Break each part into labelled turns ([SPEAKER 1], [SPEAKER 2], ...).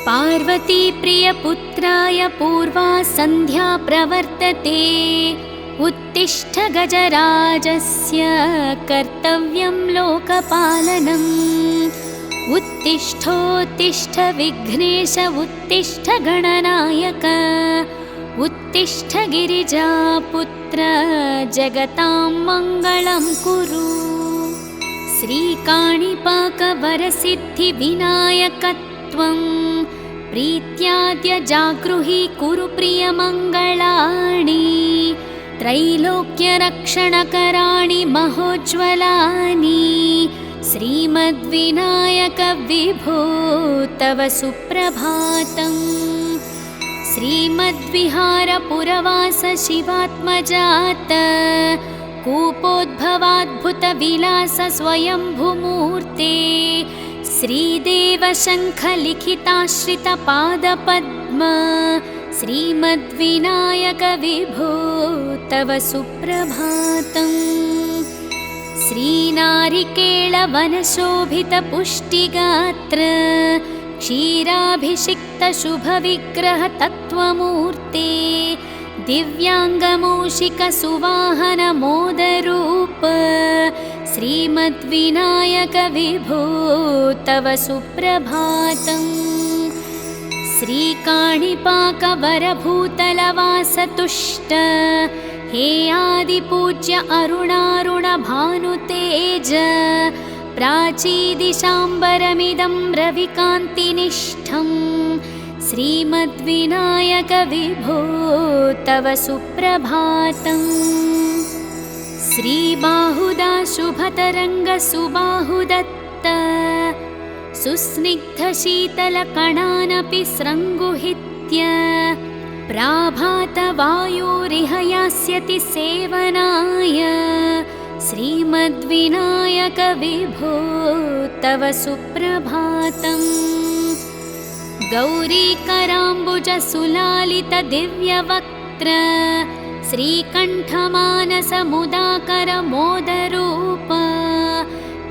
[SPEAKER 1] पार्वती प्रियपुत्राय पूर्वा सन्ध्या प्रवर्तते। उत्तिष्ठ गजराजस्य कर्तव्यं लोकपालनम्। उत्तिष्ठोत्तिष्ठ विघ्नेश उत्तिष्ठ गणनायक। उत्तिष्ठ गिरिजापुत्र जगतां मङ्गलं कुरु। श्रीकाणिपाकवरसिद्धिविनायकत्वं प्रीत्याद्य जागृहि कुरु प्रियमङ्गलानि। त्रैलोक्यरक्षणकराणि महोज्ज्वलानि। श्रीमद्विनायक विभो तव सुप्रभातम्। श्रीमद्विहारपुरवास शिवात्मजात कूपोद्भवाद्भुतविलास स्वयंभूमूर्ते। श्रीदेवशङ्खलिखिताश्रितपादपद्म श्रीमद्विनायक विभो तव सुप्रभातम्। श्रीनारिकेळवनशोभितपुष्टिगात्र क्षीराभिषिक्तशुभविग्रह तत्त्वमूर्ते। दिव्याङ्गमूषिकसुवाहनमोदरूप श्रीमद्विनायक विभो तव सुप्रभातम्। श्रीकाणिपाकवरभूतलवासतुष्ट हे आदिपूज्य अरुणारुणभानुतेज। प्राचीदिशाम्बरमिदं रविकान्तिनिष्ठं श्रीमद्विनायक विभो तव सुप्रभातम्। श्रीबाहुदा शुभतरङ्गसुबाहुदत्त सुस्निग्धशीतलकणानपि स्रङ्गुहित्य। प्राभातवायुरिह यास्यति सेवनाय श्रीमद्विनायक विभो तव सुप्रभातम्। गौरीकराम्बुजसुलालितदिव्यवक्त्र श्रीकण्ठमानसमुदाकरमोदरूप।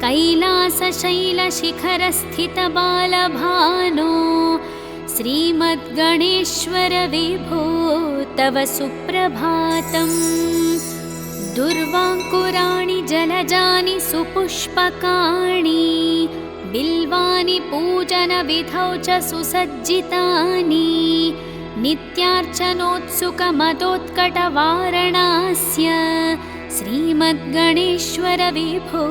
[SPEAKER 1] कैलासशैलशिखरस्थितबालभानो श्रीमद्गणेश्वर विभो तव सुप्रभातम्। दुर्वाङ्कुराणि जलजानि सुपुष्पकाणि बिल्वानि पूजनविधौ च सुसज्जितानि। नित्यार्चनोत्सुकमदोत्कटवारणास्य श्रीमद्गणेश्वर विभो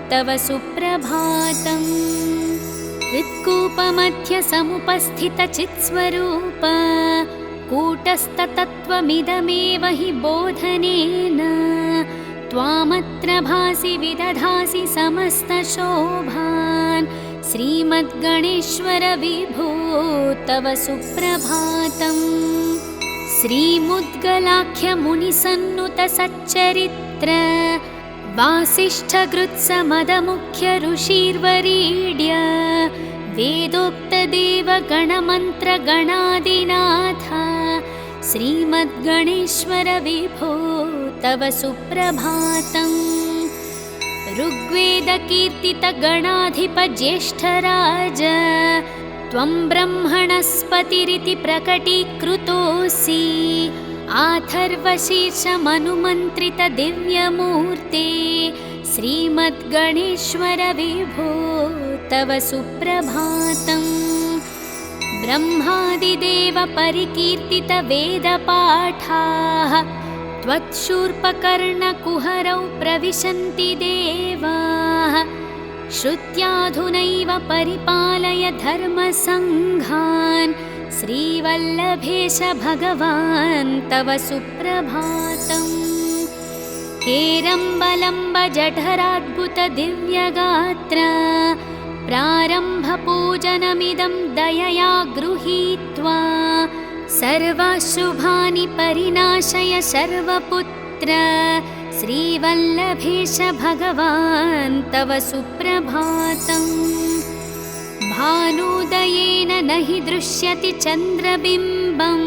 [SPEAKER 1] तव सुप्रभातम्। हृत्कूपमध्य समुपस्थितचित्स्वरूप कूटस्थतत्त्वमिदमेव हि बोधनेन। त्वामत्र भासि विदधासि समस्तशोभान् श्रीमद्गणेश्वर विभो तव सुप्रभातम्। श्रीमुद्गलाख्यमुनिसन्नुतसच्चरित्र वासिष्ठगृत्समदमुख्य ऋषिर्वरीड्य। वेदोक्तदेवगणमन्त्रगणादिनाथ श्रीमद्गणेश्वर विभो तव सुप्रभातम्। ऋग्वेदकीर्तितगणाधिपज्येष्ठराज त्वं ब्रह्मणस्पतिरिति प्रकटीकृतोऽसि। आथर्वशीर्षमनुमन्त्रितदिव्यमूर्ते श्रीमद्गणेश्वर विभो तव सुप्रभातम्। ब्रह्मादिदेव परिकीर्तितवेदपाठाः त्वत्शूर्पकर्णकुहरौ प्रविशन्ति देवाः। श्रुत्याधुनैव परिपालय धर्मसङ्घान् श्रीवल्लभेश भगवान् तव सुप्रभातम्। हेरम्बलम्ब जठराद्भुतदिव्यगात्र प्रारम्भपूजनमिदं दयया गृहीत्वा। सर्वाशुभानि परिनाशय सर्वपुत्र श्रीवल्लभेश भगवान् तव सुप्रभातम्। भानुदयेन न हि दृश्यति चन्द्रबिम्बं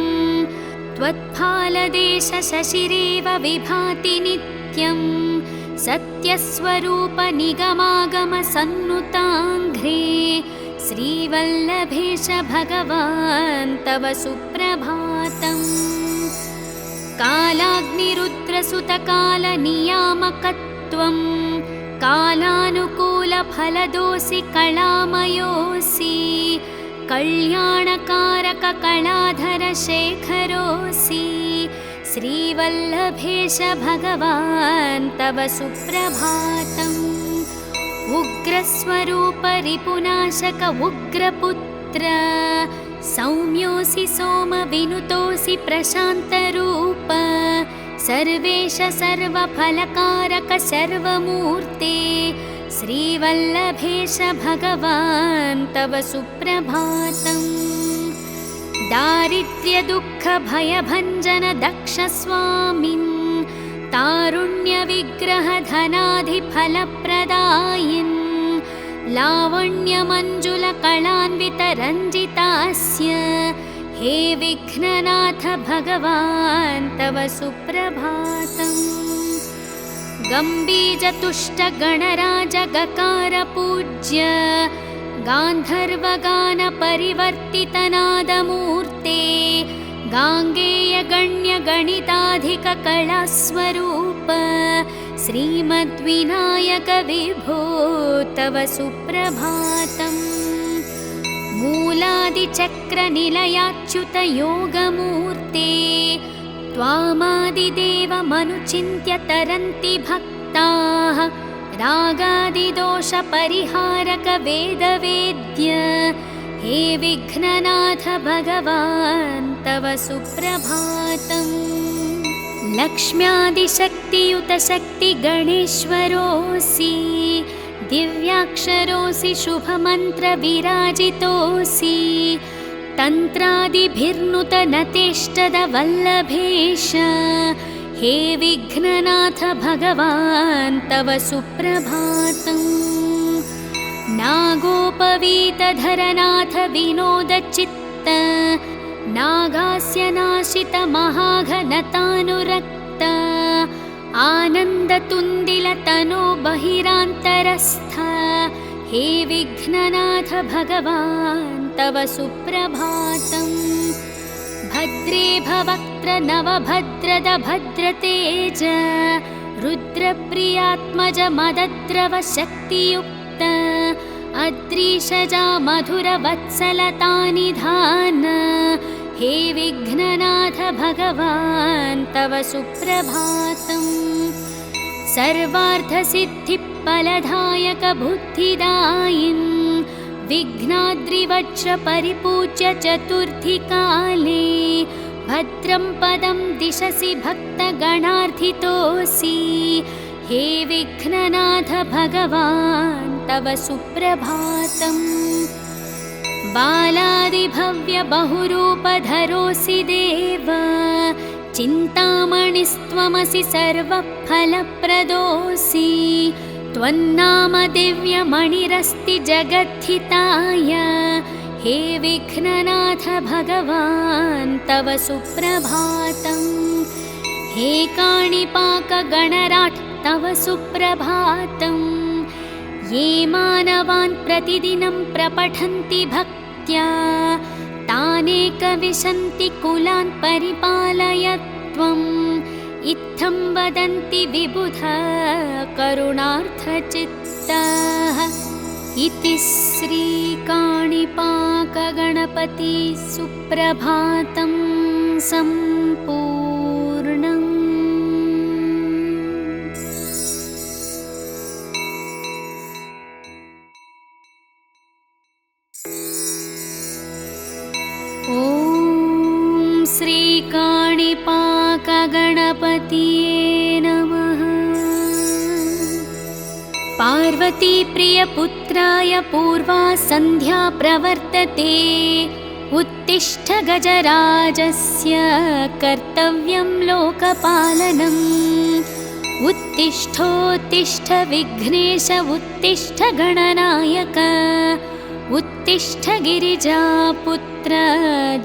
[SPEAKER 1] त्वत्फालदेश शशिरेव विभाति नित्यं। सत्यस्वरूप निगमागम सन्नुताङ्घ्रे श्रीवल्लभेश भगवान् तव सुप्रभातम्। कालाग्निरुद्रसुतकालनियामकत्वं कालानुकूलफलदोऽसि कलामयोऽसि कल्याणकारककलाधरशेखरोऽसि श्रीवल्लभेश भगवान् तव सुप्रभातम्। उग्रस्वरूप रिपुनाशक उग्रपुत्र सौम्योऽसि सोमविनुतोऽसि प्रशान्तरूप सर्वेश सर्वफलकारक सर्वमूर्ते श्रीवल्लभेश भगवान् तव सुप्रभातम्। दारिद्र्यदुःखभयभञ्जन दक्षस्वामिन् तारुण्यविग्रहधनाधिफलप्रदायिन् लावण्यमञ्जुलकलान्वितरञ्जितास्य हे विघ्ननाथ भगवान् तव सुप्रभातम्। गम्बीजतुष्टगणराजगकारपूज्य गान्धर्वगानपरिवर्तितनादमूर्ते गाङ्गेयगण्यगणिताधिककलास्वरूप श्रीमद्विनायक विभो तव सुप्रभातम्। मूलादिचक्रनिलयाच्युतयोगमूर्ते त्वामादिदेवमनुचिन्त्य तरन्ति भक्ताः रागादिदोषपरिहारक वेदवेद्य हे विघ्ननाथ भगवान् तव सुप्रभातम्। लक्ष्म्यादिशक्तियुत शक्तिगणेश्वरोऽसि दिव्याक्षरोऽसि शुभमन्त्रविराजितोऽसि तन्त्रादिभिर्नुतनतेष्टदवल्लभेश हे विघ्ननाथ भगवान् तव सुप्रभातम्। नागोपवीतधरनाथ विनोदचित्त नागास्य नाशित महाघनतानुरक्त आनन्दतुन्दिलतनो बहिरान्तरस्थ हे विघ्ननाथ भगवान् तव सुप्रभातम्। भद्रे भवक्त्र नवभद्रद भद्रतेज रुद्रप्रियात्मज मदद्रव शक्तियुक्त अद्रीशजा मधुरवत्सलतानिधान हे विघ्ननाथ भगवान् तव सुप्रभातम्। सर्वार्थसिद्धिफलदायक बुद्धिदायिन् विघ्नाद्रिवज्र परिपूज्य चतुर्थीकाले भद्रं पदं दिशसि भक्तगणार्थितोऽसि हे विघ्ननाथ भगवान् तव सुप्रभातम्। बालादिभव्य बहुरूपधरोऽसि देव चिन्तामणिस्त्वमसि सर्वफलप्रदोऽसि त्वन्नाम दिव्यमणिरस्ति जगद्धिताय हे विघ्ननाथ भगवान् तव सुप्रभातम्। हे काणिपाकगणराट् तव सुप्रभातम्। ये मानवान् प्रतिदिनं प्रपठन्ति भक्त्या तानेकविशन्ति कुलान् परिपालय त्वम् इत्थं वदन्ति विबुध करुणार्थचित्ताः। इति श्रीकाणिपाकगणपति सुप्रभातं सम्पूर्णम्। ॐ श्रीकाणिपाकगणपतये नमः। पार्वतीप्रियपुत्राय पूर्वा सन्ध्या प्रवर्तते उत्तिष्ठ गजराजस्य कर्तव्यं लोकपालनम्। उत्तिष्ठोत्तिष्ठ विघ्नेश उत्तिष्ठ गणनायक उत्तिष्ठ गिरिजापुत्र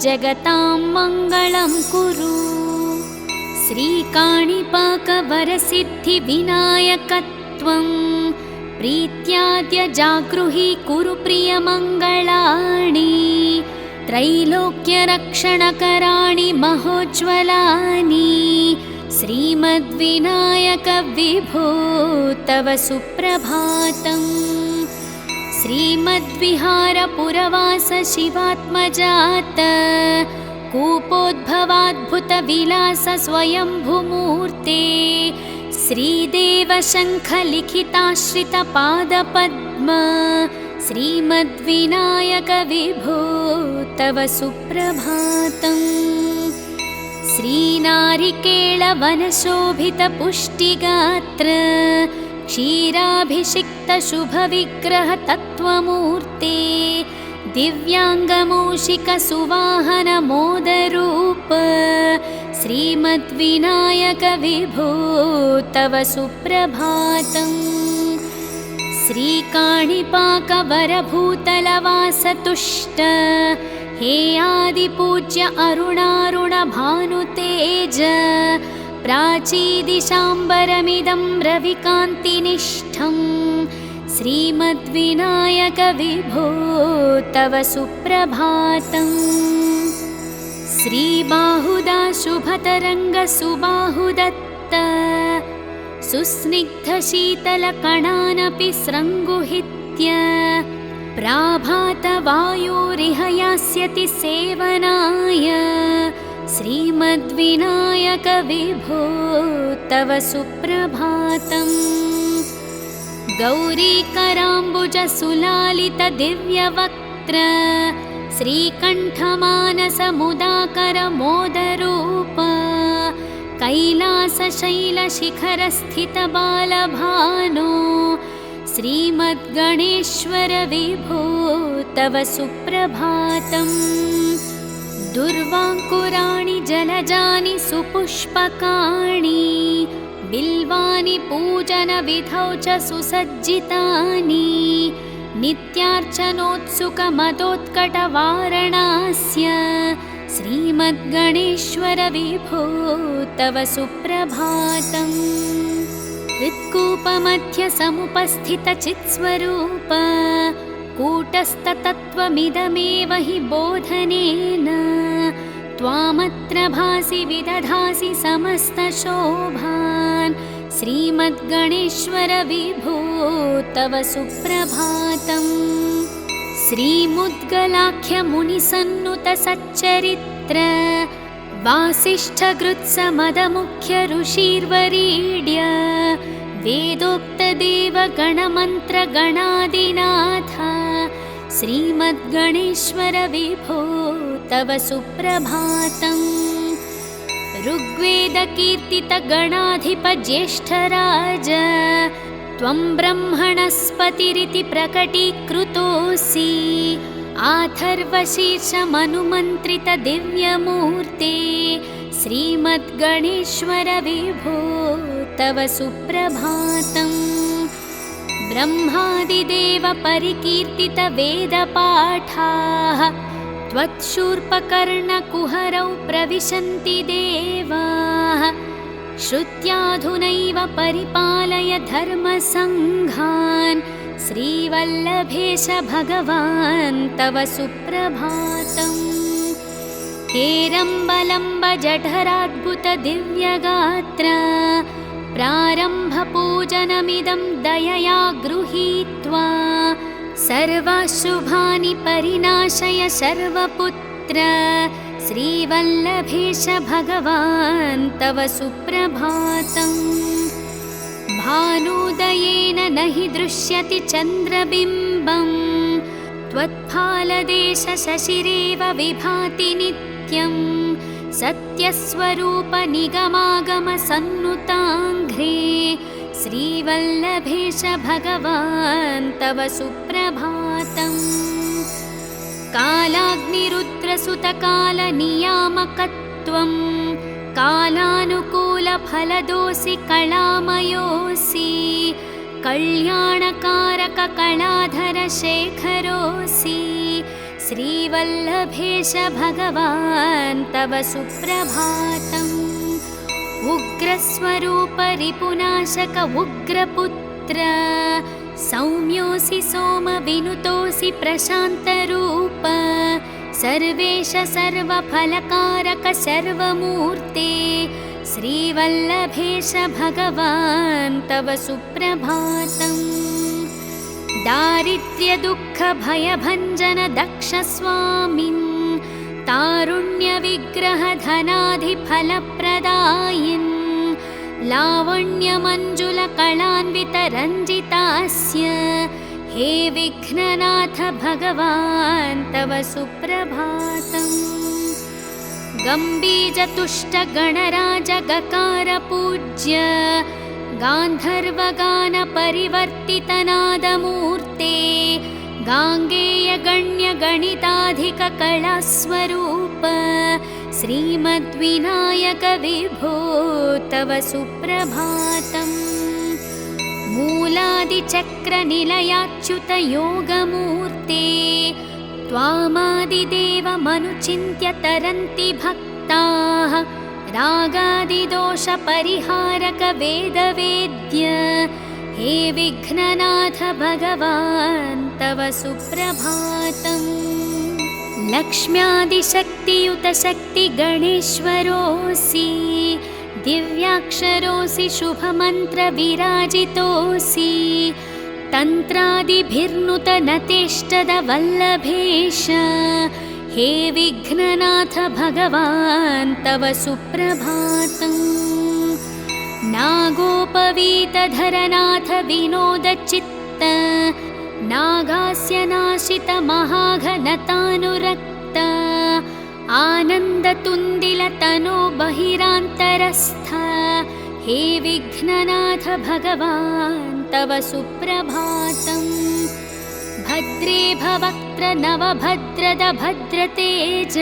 [SPEAKER 1] जगतां मङ्गलं कुरु। श्रीकाणिपाकवरसिद्धिविनायकत्वं प्रीत्याद्य जागृहि कुरु प्रियमङ्गलानि त्रैलोक्यरक्षणकराणि महोज्ज्वलानि श्रीमद्विनायक विभो तव सुप्रभातम्। श्रीमद्विहारपुरवास शिवात्मजात कूपोद्भवाद्भुतविलास स्वयंभुमूर्ते श्रीदेवशङ्खलिखिताश्रितपादपद्म श्रीमद्विनायक विभो तव सुप्रभातम्। श्रीनारिकेळवनशोभितपुष्टिगात्र क्षीराभिषिक्तशुभविग्रहतत्त्वमूर्ते दिव्याङ्गमूषिकसुवाहनमोदरूप श्रीमद्विनायक विभो तव सुप्रभातम्। श्रीकाणिपाकवरभूतलवासतुष्ट हे आदिपूज्य अरुणारुणभानुतेज प्राचीदिशाम्बरमिदं रविकान्तिनिष्ठं श्रीमद्विनायक विभो तव सुप्रभातम्। श्रीबाहुदाशुभतरङ्गसुबाहुदत्त सुस्निग्धशीतलकणानपि स्रङ्गुहित्य प्राभातवायोरिह यास्यति सेवनाय श्रीमद्विनायक विभो तव सुप्रभातम्। गौरीकराम्बुजसुलालितदिव्यवक्त्र श्रीकण्ठमानसमुदाकरमोदरूप कैलासशैलशिखरस्थितबालभानो श्रीमद्गणेश्वर विभो तव सुप्रभातम्। दुर्वाङ्कुराणि जलजानि सुपुष्पकाणि बिल्वानि पूजनविधौ च सुसज्जितानि नित्यार्चनोत्सुकमदोत्कटवारणास्य श्रीमद्गणेश्वर विभो तव सुप्रभातम्। हृत्कूपमध्यसमुपस्थितचित्स्वरूप कूटस्थतत्त्वमिदमेव हि बोधनेन त्वामत्र भासि विदधासि समस्तशोभान् श्रीमद्गणेश्वर विभो तव सुप्रभातम्। श्रीमुद्गलाख्यमुनिसन्नुतसच्चरित्र वासिष्ठगृत्समदमुख्य ऋषिर्वरीड्य वेदोक्तदेवगणमन्त्रगणादिनाथ श्रीमद्गणेश्वर विभो तव सुप्रभातम्। ऋग्वेदकीर्तितगणाधिपज्येष्ठराज त्वं ब्रह्मणस्पतिरिति प्रकटीकृतोऽसि आथर्वशीर्षमनुमन्त्रितदिव्यमूर्ते श्रीमद्गणेश्वर विभो तव सुप्रभातम्। ब्रह्मादिदेव परिकीर्तितवेदपाठाः त्वत्शूर्पकर्णकुहरौ प्रविशन्ति देवाः श्रुत्याधुनैव परिपालय धर्मसङ्घान् श्रीवल्लभेश भगवान् तव सुप्रभातम्। हेरम्बलम्ब जठराद्भुतदिव्यगात्र प्रारम्भपूजनमिदं दयया गृहीत्वा सर्वशुभानि परिनाशय सर्वपुत्र श्रीवल्लभेश भगवान् तव सुप्रभातम्। भानुदयेन न हि दृश्यति चन्द्रबिम्बं त्वत्फालदेश शशिरेव विभाति नित्यं सत्यस्वरूप निगमागम सन्नुताङ्घ्रे श्रीवल्लभेश भगवान् तव सुप्रभातम्। कालाग्निरुद्रसुतकालनियामकत्वं कालानुकूलफलदोऽसि कलामयोऽसि कल्याणकारककलाधरशेखरोऽसि श्रीवल्लभेश भगवान् तव सुप्रभातम्। उग्रस्वरूप रिपुनाशक उग्रपुत्र सौम्योऽसि सोमविनुतोऽसि प्रशान्तरूप सर्वेश सर्वफलकारक सर्वमूर्ते श्रीवल्लभेश भगवान् तव सुप्रभातम्। दारिद्र्यदुःखभयभञ्जन दक्षस्वामिन् तारुण्यविग्रहधनाधिफलप्रदायिन् लावण्यमञ्जुलकलान्वितरञ्जितास्य हे विघ्ननाथ भगवान् तव सुप्रभातम्। गम्बीजतुष्टगणराजगकारपूज्य गान्धर्वगानपरिवर्तितनादमूर्ते गाङ्गेयगण्यगणिताधिककलास्वरूप श्रीमद्विनायक विभो तव सुप्रभातम्। मूलादिचक्रनिलयाच्युतयोगमूर्ते त्वामादिदेवमनुचिन्त्य तरन्ति भक्ताः रागादिदोषपरिहारक वेदवेद्य हे विघ्ननाथ भगवान् तव सुप्रभातम्। लक्ष्म्यादिशक्तियुत शक्तिगणेश्वरोऽसि दिव्याक्षरोऽसि शुभमन्त्रविराजितोऽसि तन्त्रादिभिर्नुतनतेष्टदवल्लभेश हे विघ्ननाथ भगवान् तव सुप्रभातम्। नागोपवीतधरनाथ विनोदचित्त नागास्यनाशितमहाघनतानुरक्त आनन्दतुन्दिलतनो बहिरान्तरस्थ हे विघ्ननाथ भगवान् तव सुप्रभातम्। भद्रे भवक्त्र नवभद्रद भद्रतेज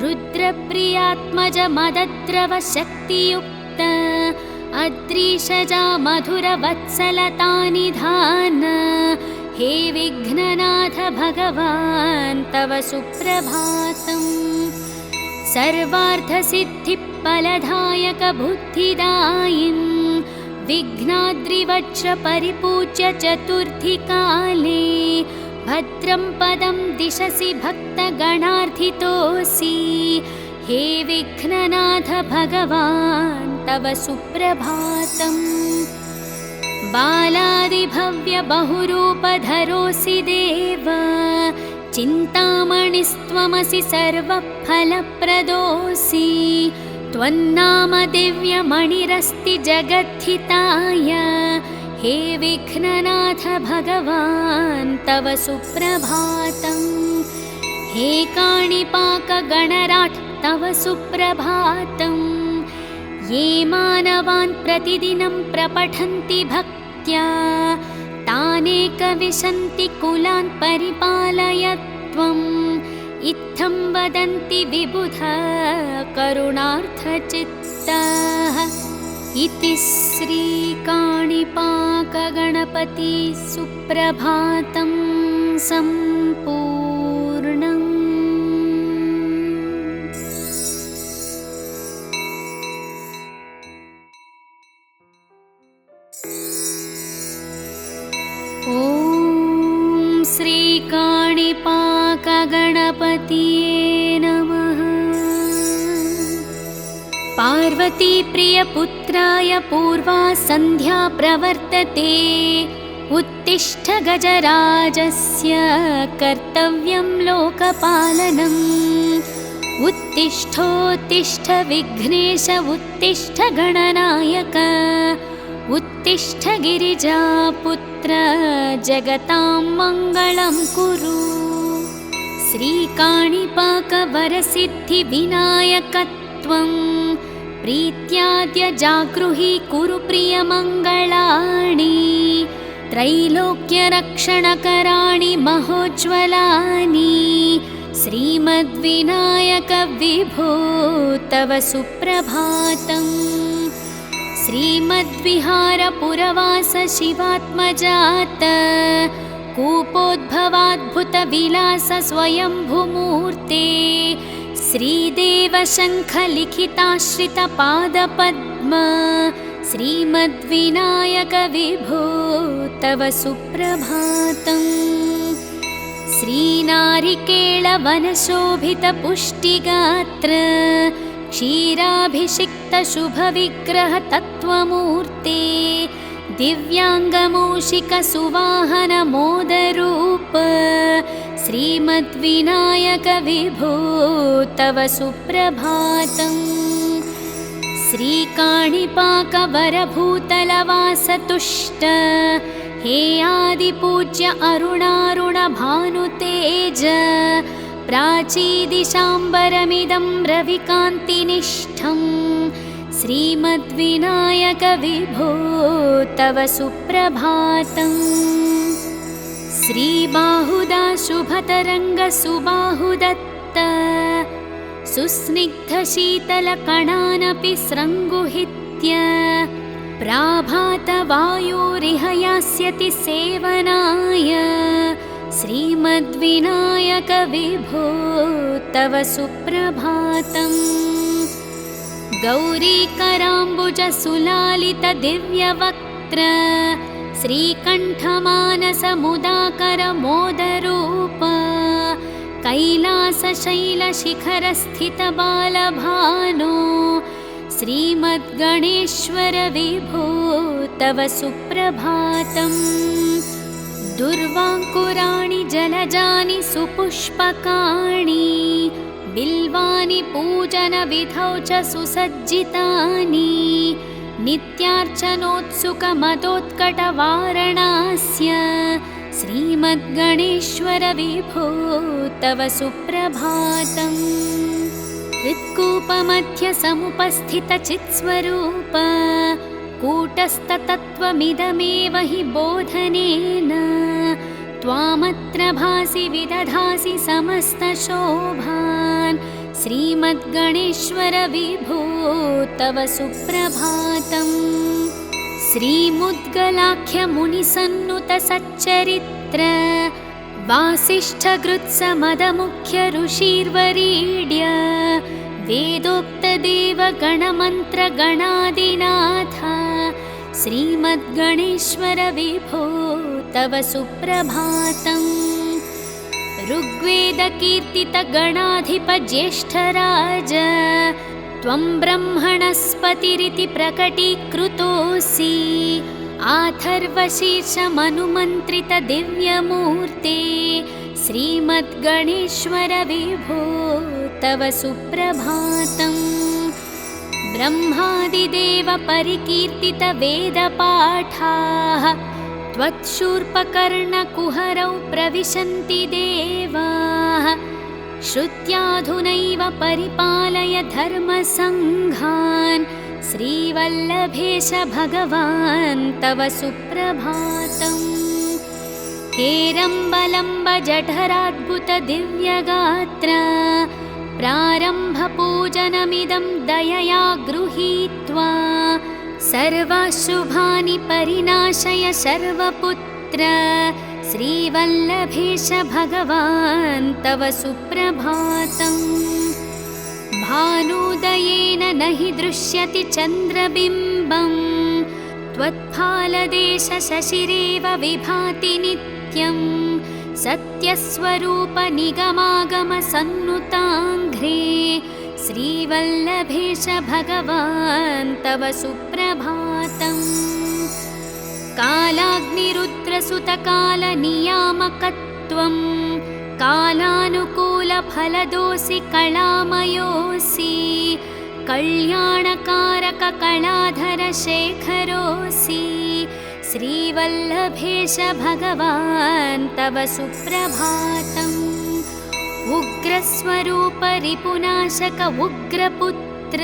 [SPEAKER 1] रुद्रप्रियात्मज मदद्रव शक्तियुक्त अद्रीशजा मधुरवत्सलतानिधान हे विघ्ननाथ भगवान् तव सुप्रभातम्। सर्वार्थसिद्धिफलदायक बुद्धिदायिन् विघ्नाद्रिवज्रपरिपूज्य चतुर्थीकाले भद्रं पदं दिशसि भक्तगणार्थितोऽसि हे विघ्ननाथ भगवान् तव सुप्रभातम्। बालादिभव्यबहुरूपधरोऽसि देव चिन्तामणिस्त्वमसि सर्वफलप्रदोऽसि त्वन्नाम दिव्यमणिरस्ति जगद्धिताय हे विघ्ननाथ भगवान् तव सुप्रभातम्। हे काणिपाकगणराट् तव सुप्रभातम्। ये मानवान् प्रतिदिनं प्रपठन्ति भक्त्या तानेकविशन्ति कुलान् परिपालय त्वम् इत्थं वदन्ति विबुधा करुणार्थचित्ताः। इति श्रीकाणिपाकगणपति सुप्रभातं सम्पूर्णम्। ॐ श्रीकाणिपाकगणपतये नमः। पार्वतीप्रियपुत्राय पूर्वा सन्ध्या प्रवर्तते उत्तिष्ठ गजराजस्य कर्तव्यं लोकपालनम्। उत्तिष्ठोत्तिष्ठ विघ्नेश उत्तिष्ठ गणनायक उत्तिष्ठ गिरिजापुत्र जगतां मङ्गलं कुरु। श्रीकाणिपाकवरसिद्धिविनायकत्वं प्रीत्याद्य जागृहि कुरु प्रियमङ्गलानि। त्रैलोक्यरक्षणकराणि महोज्ज्वलानि श्रीमद्विनायक विभो तव सुप्रभातम्। श्रीमद्विहारपुरवास शिवात्मजात कूपोद्भवाद्भुतविलास स्वयंभुमूर्ते श्रीदेवशङ्खलिखिताश्रितपादपद्म श्रीमद्विनायक विभो तव सुप्रभातम्। श्रीनारिकेळवनशोभितपुष्टिगात्र क्षीराभिषिक्तशुभविग्रहतत्त्वमूर्ते दिव्याङ्गमूषिकसुवाहनमोदरूप श्रीमद्विनायक विभो तव सुप्रभातम्। श्रीकाणिपाकवरभूतलवासतुष्ट हे आदिपूज्य अरुणारुणभानुतेज प्राचीदिशाम्बरमिदं रविकान्तिनिष्ठं श्रीमद्विनायक विभो तव सुप्रभातम्। श्रीबाहुदाशुभतरङ्गसुबाहुदत्त सुस्निग्धशीतलकणानपि स्रङ्गुहित्य प्राभातवायुरिह यास्यति सेवनाय श्रीमद्विनायक विभो तव सुप्रभातम्। गौरीकराम्बुजसुलालितदिव्यवक्त्र श्रीकण्ठमानसमुदाकरमोदरूप कैलासशैलशिखरस्थितबालभानो श्रीमद्गणेश्वर विभो तव सुप्रभातम्। दुर्वाङ्कुराणि जलजानि सुपुष्पकाणि बिल्वानि पूजनविधौ च सुसज्जितानि नित्यार्चनोत्सुकमदोत्कटवारणास्य श्रीमद्गणेश्वर विभो तव सुप्रभातम्। हृत्कूपमध्यसमुपस्थितचित्स्वरूप कूटस्थतत्त्वमिदमेव हि बोधनेन त्वामत्र भासि विदधासि समस्तशोभान् श्रीमद्गणेश्वर विभो तव सुप्रभातम्। श्रीमुद्गलाख्यमुनिसन्नुतसच्चरित्र वासिष्ठगृत्समदमुख्य ऋषिर्वरीड्य वेदोक्तदेवगणमन्त्रगणादिनाथ श्रीमद्गणेश्वर विभो तव सुप्रभातम्। ऋग्वेदकीर्तितगणाधिपज्येष्ठराज त्वं ब्रह्मणस्पतिरिति प्रकटीकृतोऽसि आथर्वशीर्षमनुमन्त्रितदिव्यमूर्ते श्रीमद्गणेश्वर विभो तव सुप्रभातम्। ब्रह्मादिदेव परिकीर्तितवेदपाठाः त्वत्शूर्पकर्णकुहरौ प्रविशन्ति देवाः श्रुत्याधुनैव परिपालय धर्मसङ्घान् श्रीवल्लभेश भगवान् तव सुप्रभातम्। हेरम्बलम्ब जठराद्भुतदिव्यगात्र प्रारम्भपूजनमिदं दयया गृहीत्वा सर्वशुभानि परिनाशय शर्वपुत्र श्रीवल्लभेश भगवान् तव सुप्रभातम्। भानुदयेन न हि दृश्यति चन्द्रबिम्बं त्वत्फालदेशशशिरेव विभाति नित्यं सत्यस्वरूप निगमागमसन्नुताङ्घ्रे श्रीवल्लभेश भगवान् तव सुप्रभातम्। कालाग्निरुद्रसुतकालनियामकत्वं कालानुकूलफलदोऽसि कलामयोऽसि कल्याणकारककलाधरशेखरोऽसि श्रीवल्लभेश भगवान् तव सुप्रभातम्। उग्रस्वरूप रिपुनाशक उग्रपुत्र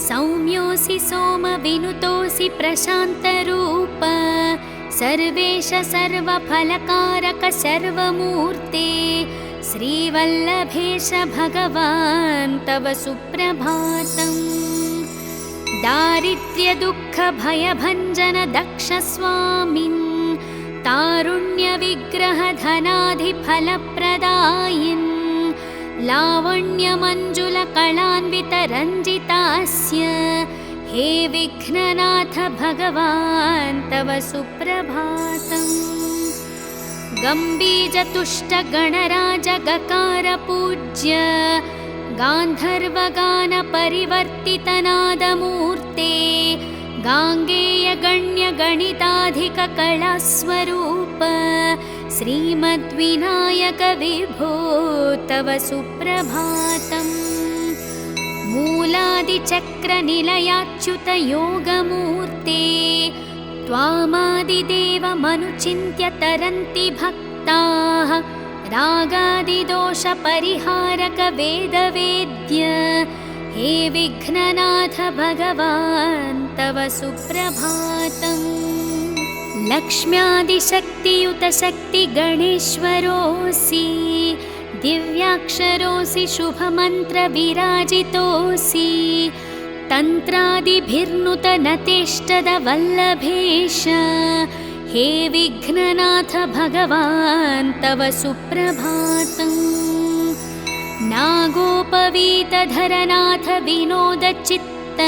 [SPEAKER 1] सौम्योऽसि सोमविनुतोऽसि प्रशान्तरूप सर्वेश सर्वफलकारक सर्वमूर्ते श्रीवल्लभेश भगवान् तव सुप्रभातम्। दारिद्र्यदुःखभयभञ्जन दक्षस्वामिन् तारुण्यविग्रहधनाधिफलप्रदायिन् लावण्यमञ्जुलकलान्वितरञ्जितास्य हे विघ्ननाथ भगवान् तव सुप्रभातम्। गम्बीजतुष्टगणराजगकारपूज्य गान्धर्वगानपरिवर्तितनादमूर्ते गाङ्गेयगण्यगणिताधिककलास्वरूप श्रीमद्विनायक विभो तव सुप्रभातम्। मूलादिचक्रनिलयाच्युतयोगमूर्ते त्वामादिदेवमनुचिन्त्य तरन्ति भक्ताः रागादिदोषपरिहारक वेदवेद्य हे विघ्ननाथ भगवान् तव सुप्रभातम्। लक्ष्म्यादिशक्तियुत शक्तिगणेश्वरोऽसि दिव्याक्षरोऽसि शुभमन्त्रविराजितोऽसि तन्त्रादिभिर्नुतनतेष्टदवल्लभेश हे विघ्ननाथ भगवान् तव सुप्रभातम्। नागोपवीतधरनाथ विनोदचित्त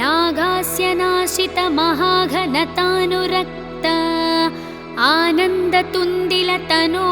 [SPEAKER 1] नागास्यनाशितमहाघनतानुरक्त आनन्दतुन्दिलतनो